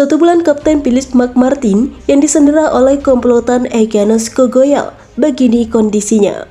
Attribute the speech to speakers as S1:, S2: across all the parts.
S1: 1 bulan Kapten Philip McMartin yang disandera oleh komplotan Egyanos Kogoya. Begini kondisinya.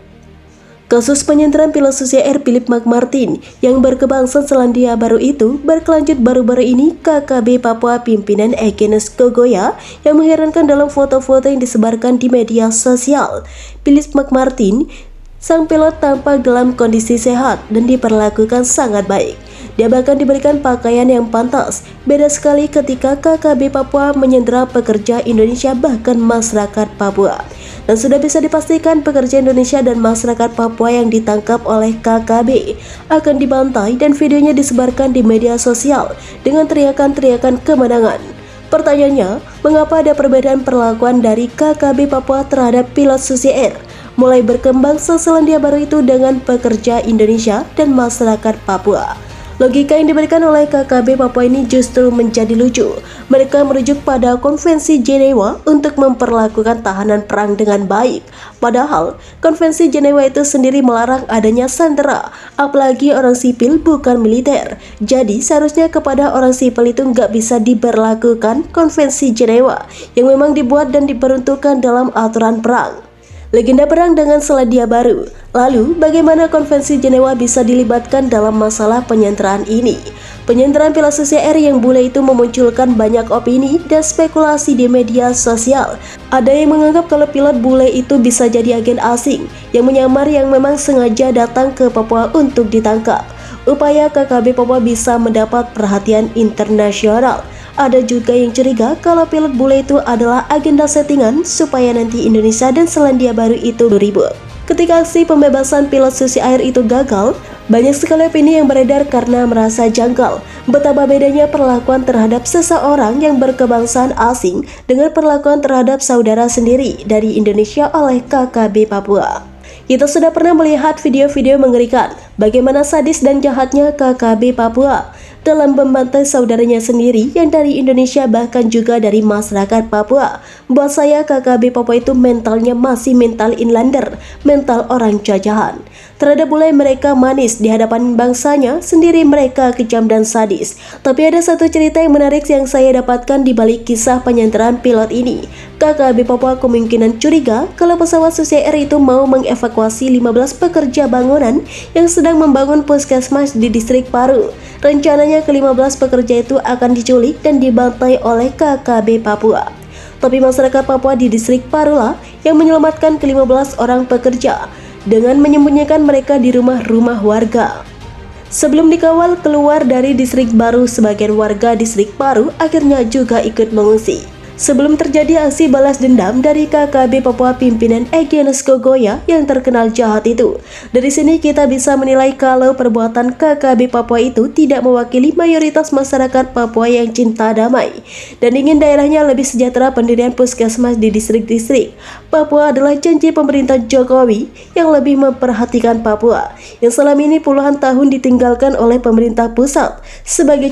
S1: Kasus penyanderaan pilot Susi Air Philip McMartin yang berkebangsaan Selandia Baru itu berkelanjut baru-baru ini. KKB Papua pimpinan Egyanos Kogoya yang mengherankan dalam foto-foto yang disebarkan di media sosial. Philip McMartin, sang pilot, tampak dalam kondisi sehat dan diperlakukan sangat baik. Dia bahkan diberikan pakaian yang pantas. Beda sekali ketika KKB Papua menyandera pekerja Indonesia bahkan masyarakat Papua. Dan sudah bisa dipastikan pekerja Indonesia dan masyarakat Papua yang ditangkap oleh KKB akan dibantai dan videonya disebarkan di media sosial dengan teriakan-teriakan kemenangan. Pertanyaannya, mengapa ada perbedaan perlakuan dari KKB Papua terhadap pilot Susi Air? Mulai berkembang Selandia Baru itu dengan pekerja Indonesia dan masyarakat Papua. Logika yang diberikan oleh KKB Papua ini justru menjadi lucu. Mereka merujuk pada Konvensi Jenewa untuk memperlakukan tahanan perang dengan baik. Padahal, Konvensi Jenewa itu sendiri melarang adanya sandera, apalagi orang sipil bukan militer. Jadi, seharusnya kepada orang sipil itu nggak bisa diberlakukan Konvensi Jenewa yang memang dibuat dan diperuntukkan dalam aturan perang. Legenda perang dengan Selandia Baru. Lalu, bagaimana Konvensi Jenewa bisa dilibatkan dalam masalah penyanderaan ini? Penyanderaan pilot Susi Air yang bule itu memunculkan banyak opini dan spekulasi di media sosial. Ada yang menganggap kalau pilot bule itu bisa jadi agen asing yang menyamar yang memang sengaja datang ke Papua untuk ditangkap. Upaya KKB Papua bisa mendapat perhatian internasional. Ada juga yang curiga kalau pilot bule itu adalah agenda settingan supaya nanti Indonesia dan Selandia Baru itu beribut. Ketika aksi pembebasan pilot Susi Air itu gagal, banyak sekali opini yang beredar karena merasa janggal betapa bedanya perlakuan terhadap seseorang yang berkebangsaan asing dengan perlakuan terhadap saudara sendiri dari Indonesia oleh KKB Papua. Kita sudah pernah melihat video-video mengerikan bagaimana sadis dan jahatnya KKB Papua dalam membantai saudaranya sendiri yang dari Indonesia bahkan juga dari masyarakat Papua. Buat saya KKB Papua itu mentalnya masih mental inlander, mental orang jajahan. Terhadap bule mereka manis di hadapan bangsanya sendiri, mereka kejam dan sadis. Tapi ada satu cerita yang menarik yang saya dapatkan di balik kisah penyanderaan pilot ini. KKB Papua kemungkinan curiga kalau pesawat Susi Air itu mau mengevakuasi 15 pekerja bangunan yang sedang membangun puskesmas di distrik Paru. Rencananya ke-15 pekerja itu akan diculik dan dibantai oleh KKB Papua. Tapi masyarakat Papua di distrik Paru lah yang menyelamatkan ke-15 orang pekerja dengan menyembunyikan mereka di rumah-rumah warga. Sebelum dikawal keluar dari distrik Baru, sebagian warga distrik Paru akhirnya juga ikut mengungsi. Sebelum terjadi aksi balas dendam dari KKB Papua pimpinan Egyanos Kogoya yang terkenal jahat itu. Dari sini kita bisa menilai kalau perbuatan KKB Papua itu tidak mewakili mayoritas masyarakat Papua yang cinta damai dan ingin daerahnya lebih sejahtera. Pendirian puskesmas di distrik-distrik Papua adalah janji pemerintah Jokowi yang lebih memperhatikan Papua yang selama ini puluhan tahun ditinggalkan oleh pemerintah pusat. Sebagai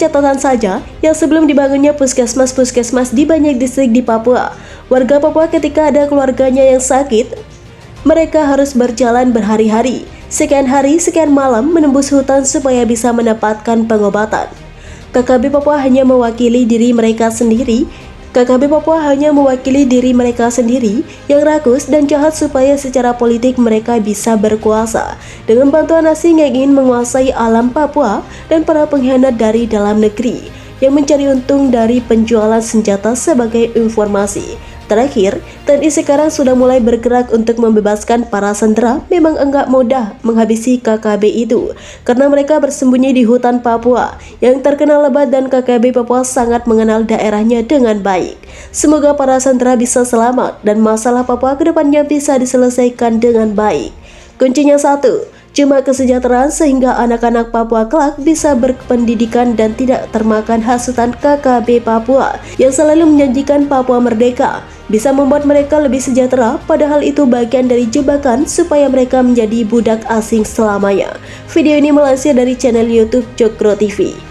S1: catatan saja, yang sebelum dibangunnya puskesmas di banyak distrik di Papua, warga Papua ketika ada keluarganya yang sakit, mereka harus berjalan berhari-hari, sekian hari, sekian malam menembus hutan supaya bisa mendapatkan pengobatan. KKB Papua hanya mewakili diri mereka sendiri. Yang rakus dan jahat supaya secara politik mereka bisa berkuasa dengan bantuan asing yang ingin menguasai alam Papua dan para pengkhianat dari dalam negeri yang mencari untung dari penjualan senjata. Sebagai informasi terakhir, TNI sekarang sudah mulai bergerak untuk membebaskan para sandera. Memang enggak mudah menghabisi KKB itu karena mereka bersembunyi di hutan Papua yang terkenal lebat dan KKB Papua sangat mengenal daerahnya dengan baik. Semoga para sandera bisa selamat dan masalah Papua kedepannya bisa diselesaikan dengan baik. Kuncinya satu, cuma kesejahteraan sehingga anak-anak Papua kelak bisa berpendidikan dan tidak termakan hasutan KKB Papua yang selalu menjanjikan Papua merdeka bisa membuat mereka lebih sejahtera, padahal itu bagian dari jebakan supaya mereka menjadi budak asing selamanya. Video ini melansir dari channel YouTube Cokro TV.